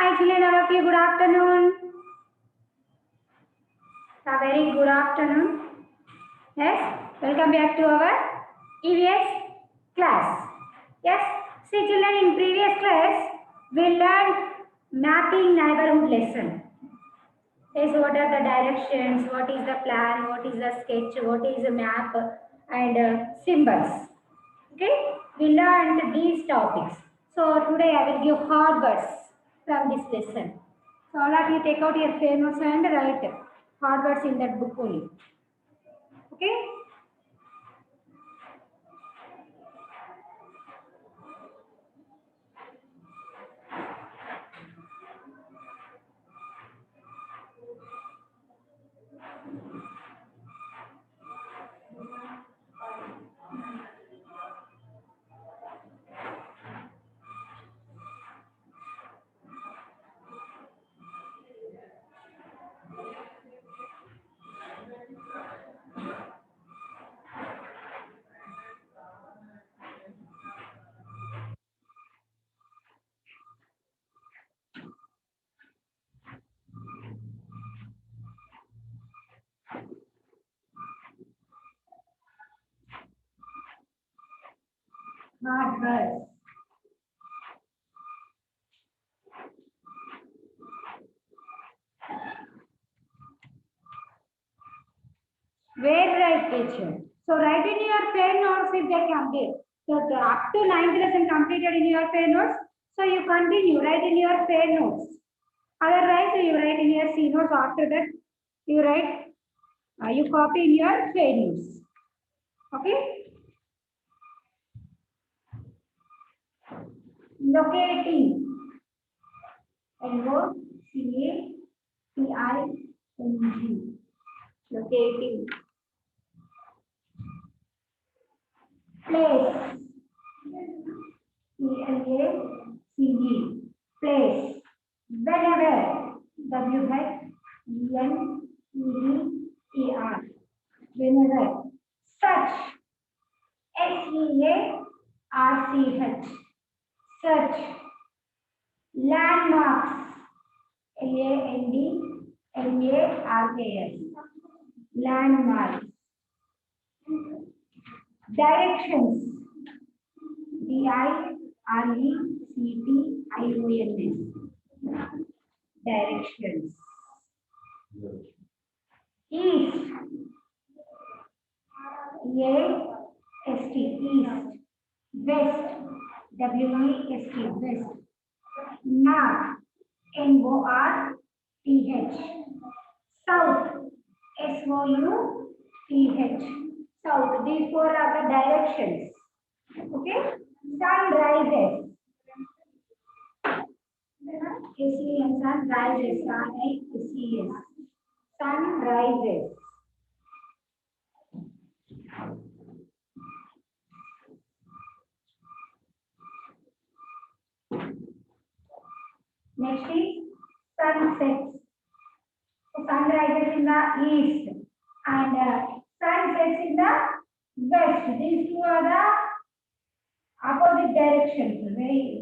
Hi children, all of you, good afternoon. A very good afternoon. Yes, welcome back to our EVS class. Yes, see children, in previous class, we learned mapping neighborhood lesson. Yes, what are the directions, what is the plan, what is the sketch, what is the map, and symbols. Okay, we learned these topics. So today I will give hard words from this lesson. So all of you take out your fair notes and write hard words in that book only. Okay? Hard words. Where right teacher? So write in your fair notes if they complete. So up to 9th lesson completed in your fair notes. So you continue, write in your fair notes. Otherwise, you write in your C notes. After that, you write, you copy in your fair notes. Okay? Locating. Locating. Locating. Place. Place. Place. Whenever. Whenever. Whenever. Such. Search. Search. Landmarks. Landmarks. Landmarks. Directions. Directions. Directions. East. East. West. West. North. North. South. South. South. These four are the directions. Okay. Sun rises. Sun rises. Sun rises. Next is sunsets. The sun rises in the east and sun sets in the west. These two are the opposite directions.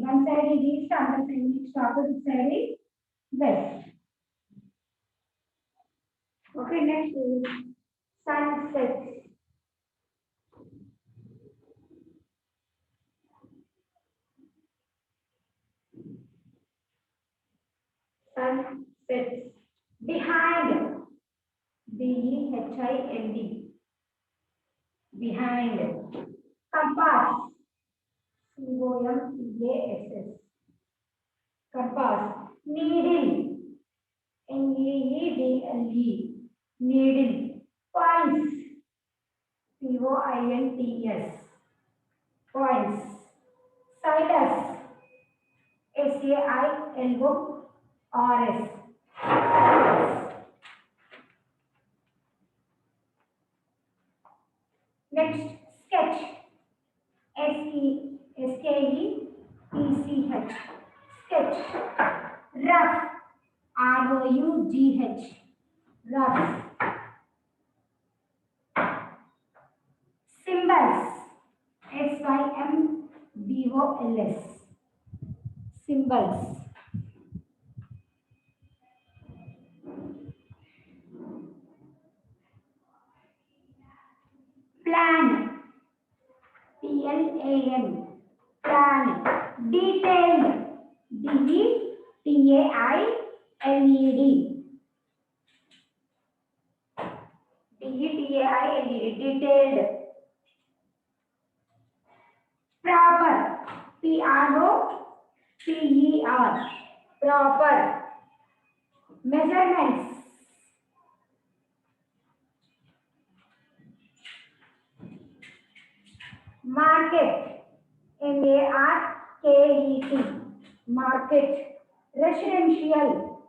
One side is east, other side is opposite side is west. Okay, next is sunsets. Sunsets. Behind. Behind. Behind. Compass. Compass. Compass. Needle. Needle. Needle. Points. Points. Points. Stylus. SAILORS. Next, sketch. SKETCH. Sketch. Rough. ROUGH. Rough. Symbols. SYMBOLS. Symbols. Plan. Plan. Plan. Detailed. Detailed. Detailed. Detailed. Proper. Proper. Proper. Measurements. Market. Market. Market. Residential.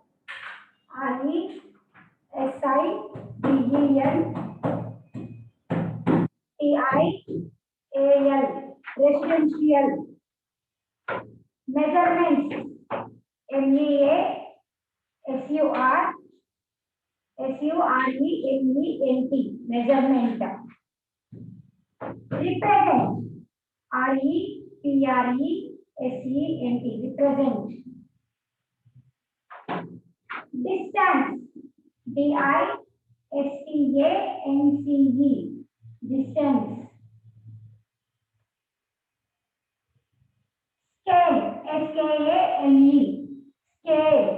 Residential. Residential. Measurements. Measurement. Measurement. Represent. Represent. Represent. Distance. Distance. Distance. Scale. Scale. Scale.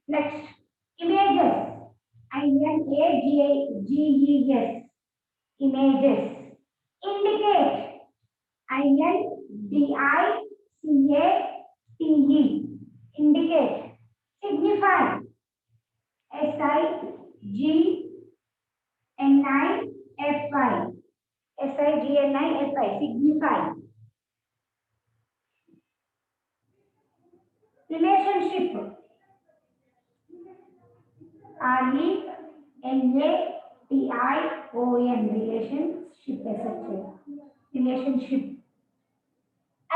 Next. Images. Images. Images. Indicate. Indicate. Indicate. Signify. Signify. Signify. Signify. Relationship. Relationship. Relationship.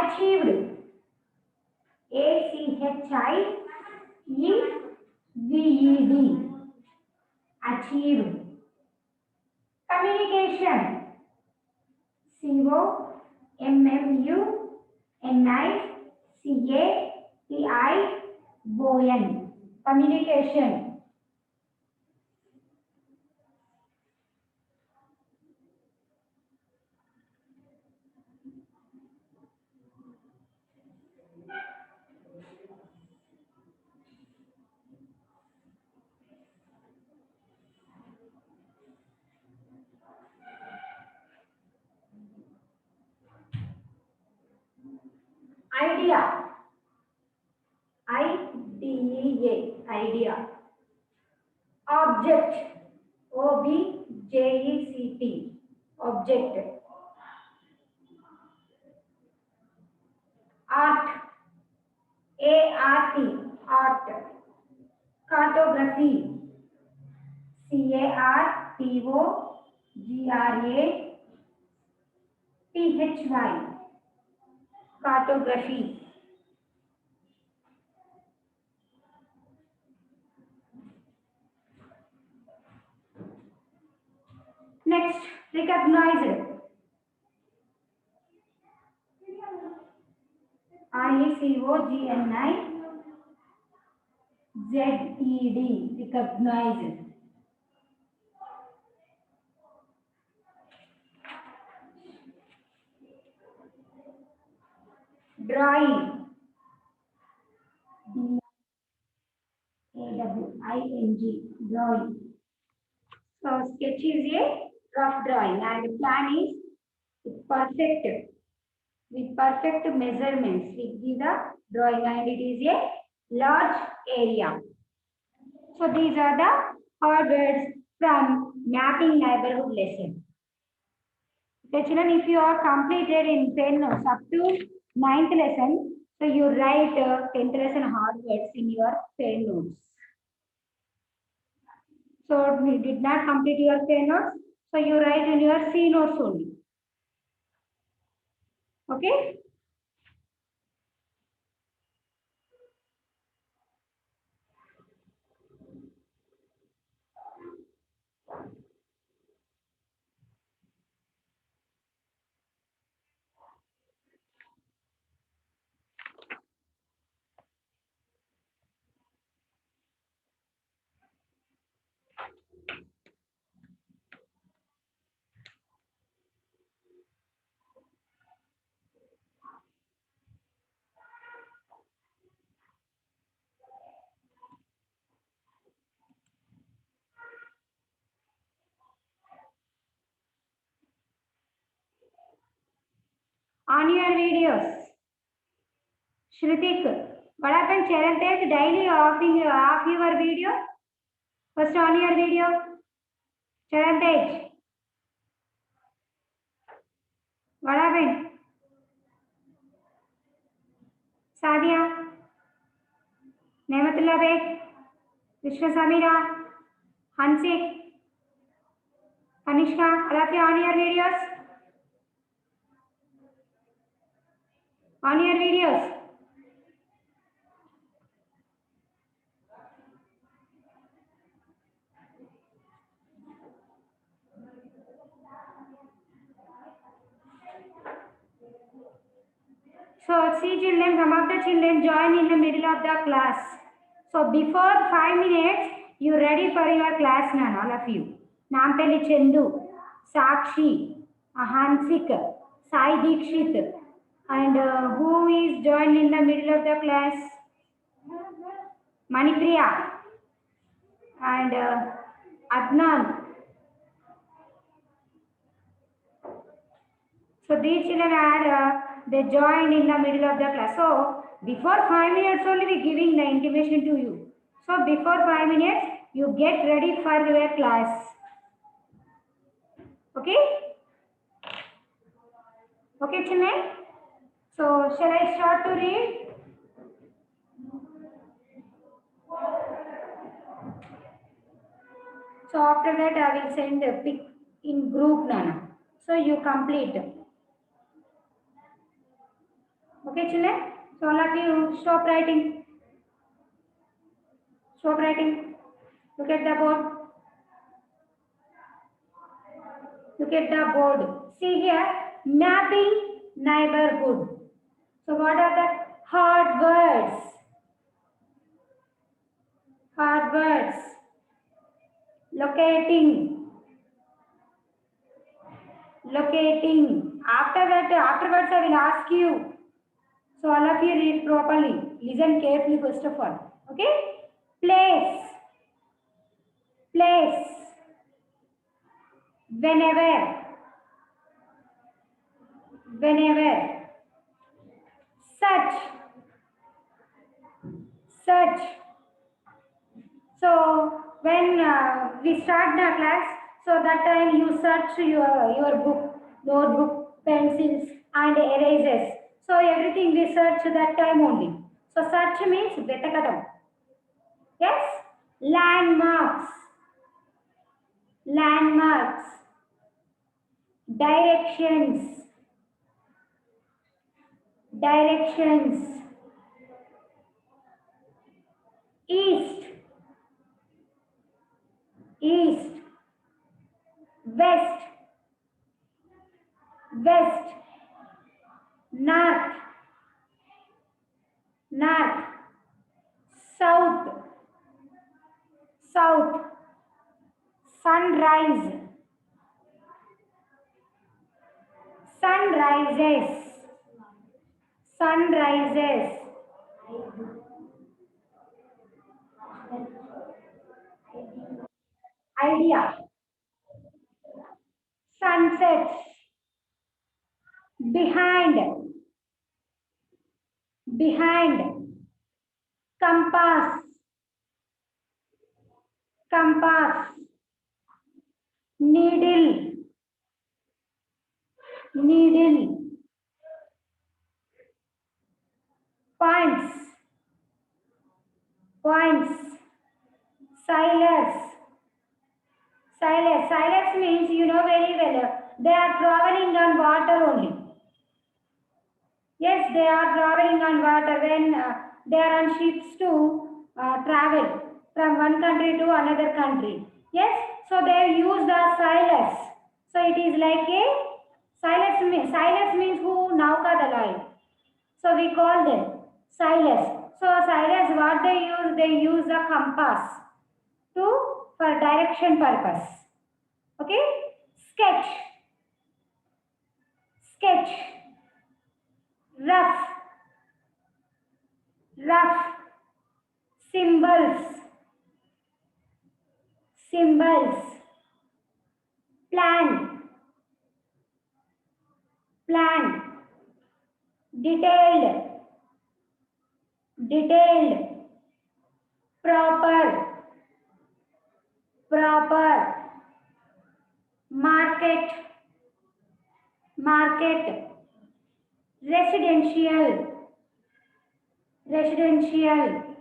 Achieved. Achieved. Achieved. Communication. Communication. Communication. Idea. Idea. Object. Object. Object. Art. Art. Cartography. Cartography. Cartography. Next, recognize. Recognized. Recognize. Drawing. Drawing. So sketch is a rough drawing and plan is perfect with perfect measurements. We give the drawing and it is a large area. So these are the hard words from mapping neighborhood lesson. Okay, children, if you are completed in pen notes up to 9th lesson, so you write 10th lesson hard words in your pen notes. So you did not complete your pen notes, so you write in your C notes only. Okay. on your videos. Shrutik, what happened? Charan Tej daily off your video. First on your video. Charan Tej, what happened? Sadia, Nematullah Beg, Vishwa Samira, Hansik, Kanishka, all of you on your videos. On your videos. So see children, some of the children join in the middle of the class. So before 5 minutes, you ready for your class now, all of you. Nampeli Chendu, Sakshi, Hansik, Sai Dikshit, and who is joined in the middle of the class? Manipriya and Adnan. So these children are they joined in the middle of the class. So before 5 minutes only we giving the intimation to you. So before 5 minutes you get ready for your class. Okay? Okay children? So shall I start to read? So after that I will send a pic in group Nana. So you complete. Okay children? So all of you stop writing. Stop writing. Look at the board. Look at the board. See here, mapping neighborhood. So what are the hard words? Hard words. Locating. Locating. After that, afterwards I will ask you. So all of you read properly. Listen carefully first of all. Okay? Place. Place. Whenever. Whenever. Search. Search. So when we start the class, so that time you search your book, notebook, pencils and erasers. So everything we search that time only. So search means vetakadam. Yes? Landmarks. Landmarks. Directions. Directions. East. East. West. West. North. North. South. South. Sunrise. Sunrises. Sunrises. Idea. Sunsets. Behind. Behind. Compass. Compass. Needle. Needle. Points. Points. Sailors. Sailors. Sailors means you know very well. They are traveling on water only. Yes, they are traveling on water when they are on ships to travel from one country to another country. Yes, so they use the sailors. So it is like a sailors means who nauka dalai. So we call them sailors. So sailors, what they use? They use a compass to for direction purpose. Okay, sketch, sketch, rough, rough, symbols, symbols, plan, plan, detailed, detailed, proper, proper, market, market, residential, residential,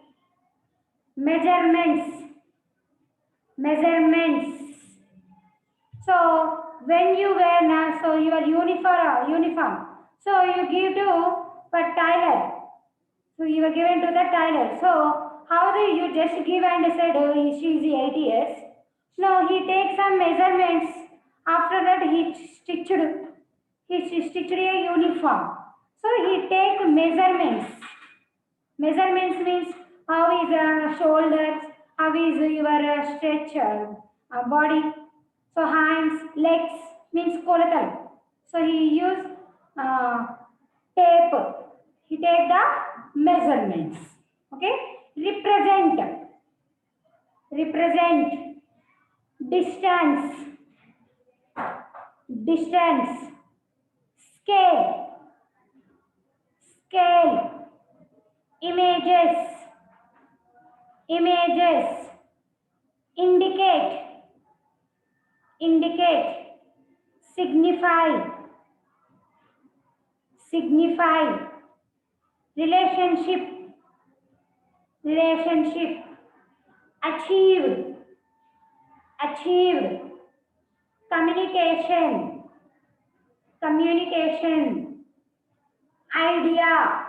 measurements, measurements. So when you wear now, so your uniform. So you give to for tailor. So you were given to the tailor. So how do you just give and said, oh, she is 8 years? No, he takes some measurements. After that, he stitched a uniform. So he take measurements. Measurements means how is shoulders, how is your stretch body. So hands, legs means kollatal. So he use uh, tape. He take the measurements. Okay. Represent. Represent. Distance. Distance. Scale. Scale. Images. Images. Indicate. Indicate. Signify. Signify. Relationship. Relationship. Achieve. Achieved. Communication. Communication. Idea.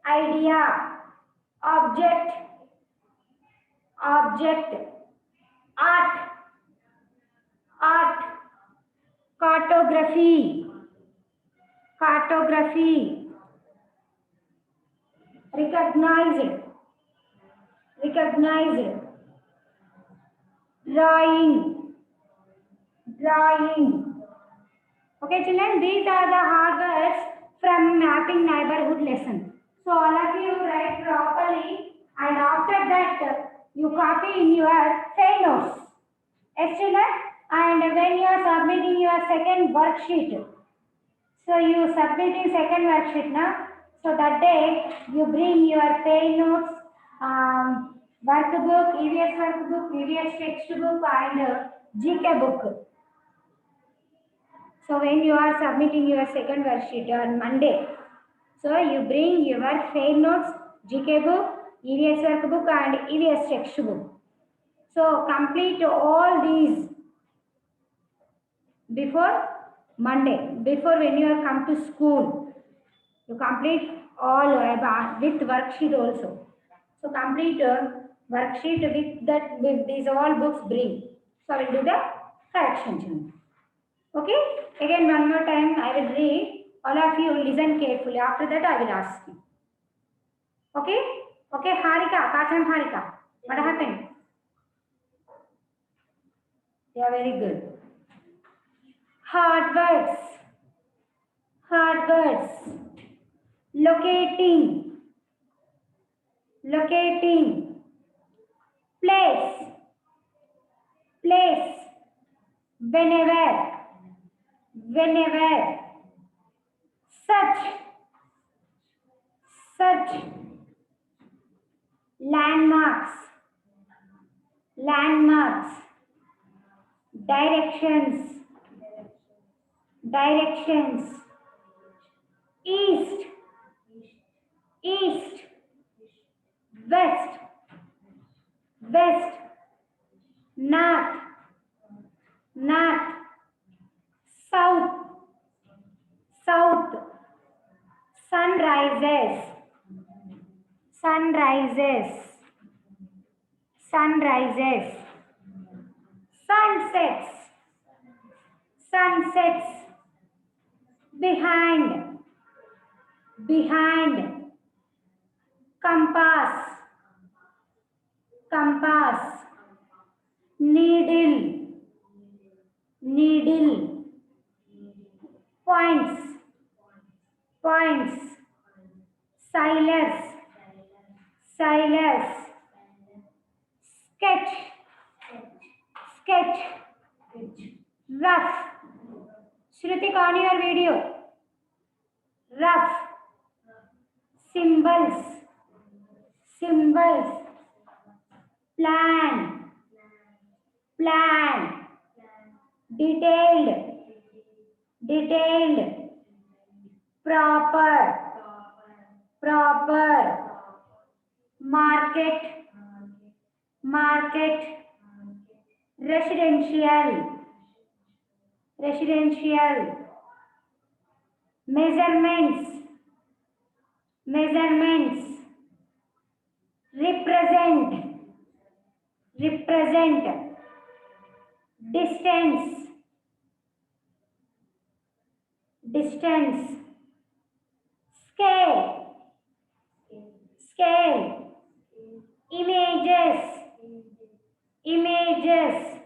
Idea. Object. Object. Art. Art. Cartography. Cartography. Recognized. Recognized. Drawing. Drawing. Okay, children, these are the hard words from mapping neighborhood lesson. So all of you write properly, and after that you copy in your say notes. Yes, children, and when you are submitting your second worksheet, so you submitting second worksheet now. So that day you bring your pay notes, workbook, EVS workbook, EVS textbook, and GK book. So when you are submitting your second worksheet on Monday, so you bring your fair notes, GK book, EVS workbook, and EVS textbook. So complete all these before Monday, before when you are come to school. You complete all with worksheet also. So complete worksheet with these all books bring. So I will do the correction. Okay, again one more time I will read. All of you listen carefully. After that I will ask you. Okay, okay, Harika, Kachan Harika, what happened? Yeah, very good. Hard words. Hard words. Locating. Locating. Place. Place. Whenever. Whenever. Such. Such. Landmarks. Landmarks. Directions. Directions. East. East. West. West. North. North. South. South. Sunrises. Sunrises. Sunrises. Sunsets. Sunsets. Behind. Behind. Compass. Compass. Needle. Needle. Points. Points. Silence. Silence. Sketch. Sketch. Rough. Shrutik, on your video. rough, symbols, symbols, plan, plan, detailed, detailed, proper, proper, market, market, residential, residential, measurements, measurements, represent, represent, distance, distance, scale, scale, images, images,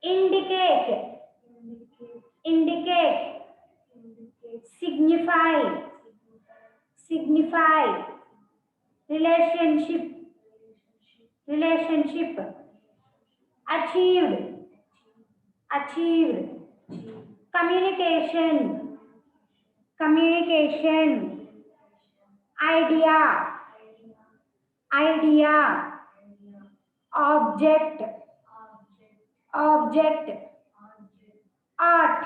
indicate, indicate, signify, signify, relationship, relationship, achieved, achieved, communication, communication, idea, idea, object, object, art,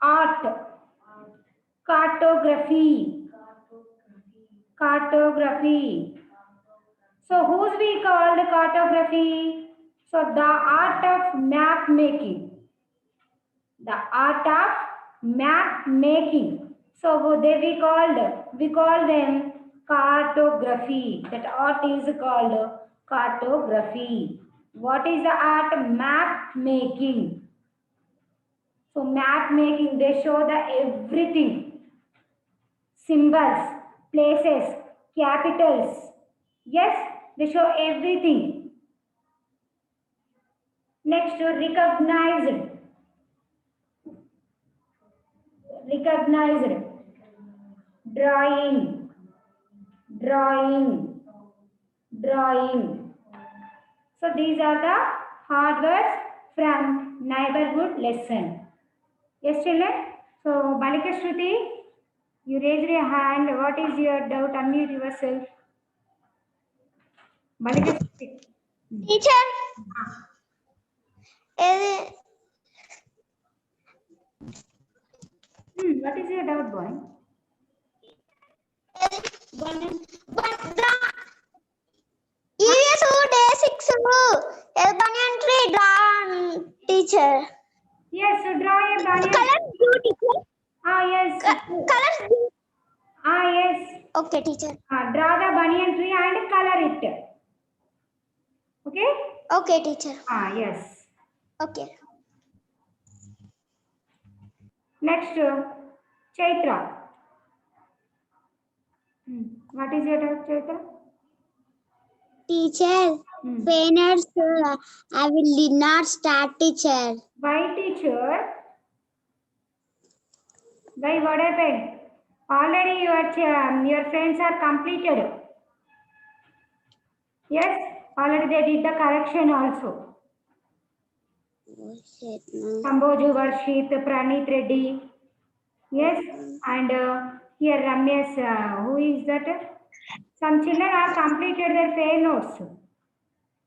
art, cartography, cartography. So whose we called cartography? So the art of map making. The art of map making. So they we call them cartography. That art is called cartography. What is the art? Map making. So map making, they show the everything. Symbols, places, capitals. Yes, they show everything. Next, recognized. Recognized. Drawing, drawing, drawing. So these are the hard words from neighborhood lesson. Yes, children. So Balika Shruti, you raised your hand. What is your doubt? Unmute yourself. Balika Shruti. Teacher, uh, What is your doubt, boy? but the EVS day 6 banyan tree drawn teacher. Yes, so draw a banyan. Colors blue teacher. Yes. Colors blue. Yes. Okay teacher. Draw the banyan tree and color it. Okay? Okay teacher. Yes. Okay. Next, Chaitra. What is your doubt, Chaitra? Teacher, painters, I will did not start teacher. Why, teacher? Why, what happened? Already your friends are completed. Yes, already they did the correction also. Samboju Varshit, Pranit Reddy. Yes, and here Ramya's, who is that? Some children are completed their fair notes.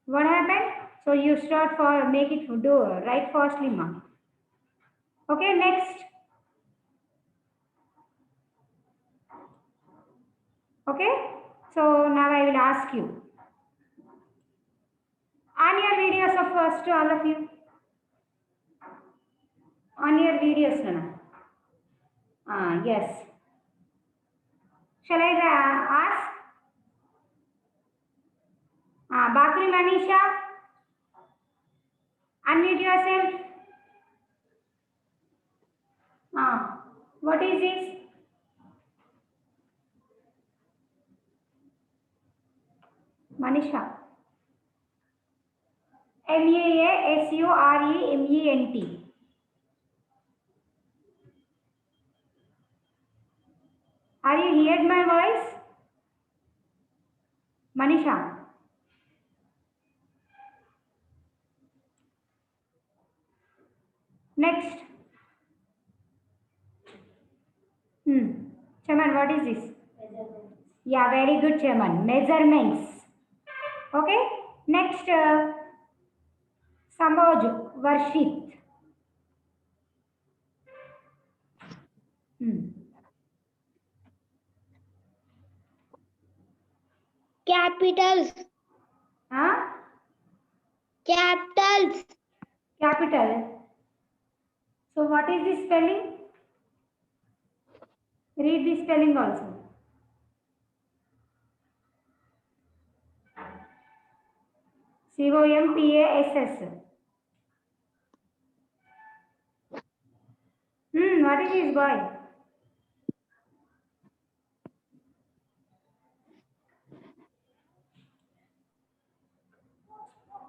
What happened? So you start for make it do right fastly, ma. Okay, next. Okay, so now I will ask you. On your videos of first to all of you. On your videos, Nana. Yes. Shall I ask? Bakri Manisha, unmute yourself. What is this? Manisha. MAASUREMENT. Are you heard my voice? Manisha. Next. what is this? Yeah, very good, Chairman. Measurements. Okay. Next, Samoj Varshit. Capitals. Huh? Capitals. Capital. So what is this spelling? Read the spelling also. COMPASS. What is this, boy?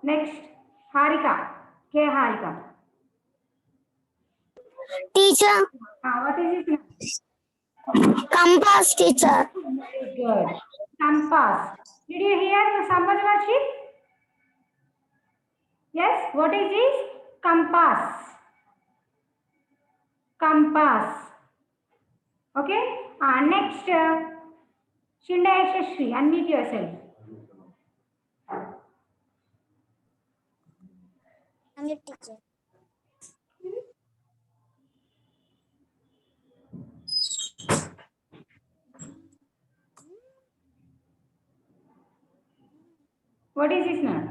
Next, Harika. K. Harika. Teacher. What is this? Compass, teacher. Very good. Compass. Did you hear the Samaj Varshit? Yes. What is this? Compass. Compass. Okay. Next, Shinda Yashashri. Unmute yourself. I'm your teacher. What is this now?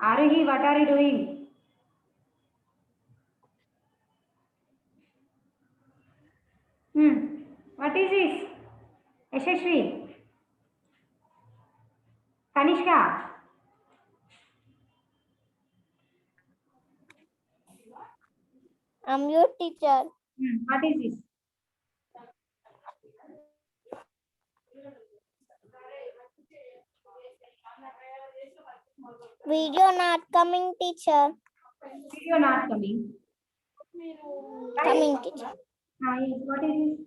Aruhi, what are you doing? What is this? Yashashri. Kanishka. I'm your teacher. What is this? Video not coming, teacher. Video not coming. Coming, teacher. Yes. What is this?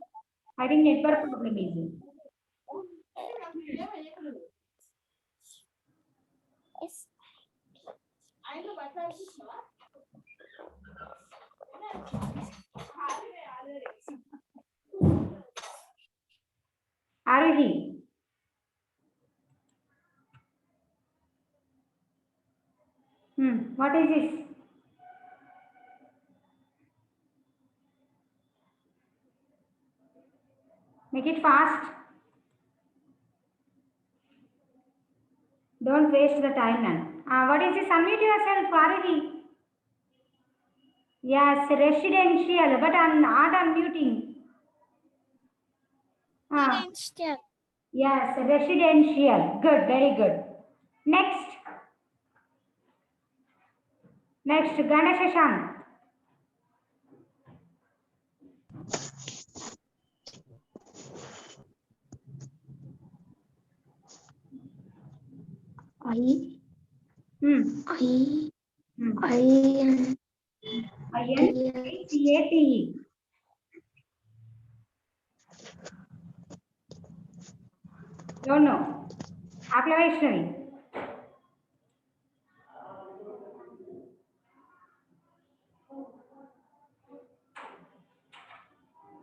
I think network problem is it. Yes. Aruhi. What is this? Make it fast. Don't waste the time, man. What is this? Unmute yourself, Aruhi. Yes, residential, but I'm not unmuting. Yes, residential. Good, very good. Next. Next, Ganesha Shashank. INCATE. Don't know. Apple Vaishnavi.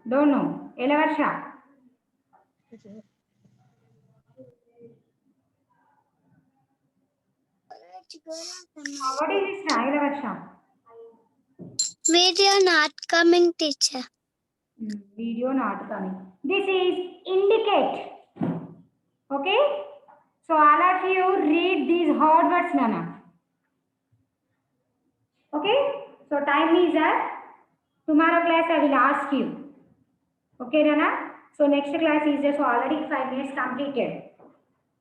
Don't know. Elavarsha. What is this? Elavarsha. Video not coming, teacher. Video not coming. This is indicate. Okay? So all of you read these hard words, Nana. Okay? So time is up. Tomorrow class I will ask you. Okay, Nana? So next class is just already 5 minutes completed.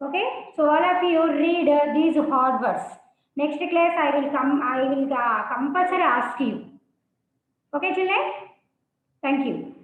Okay? So all of you read these hard words. Next class I will compulsory ask you. Okay, children? Thank you.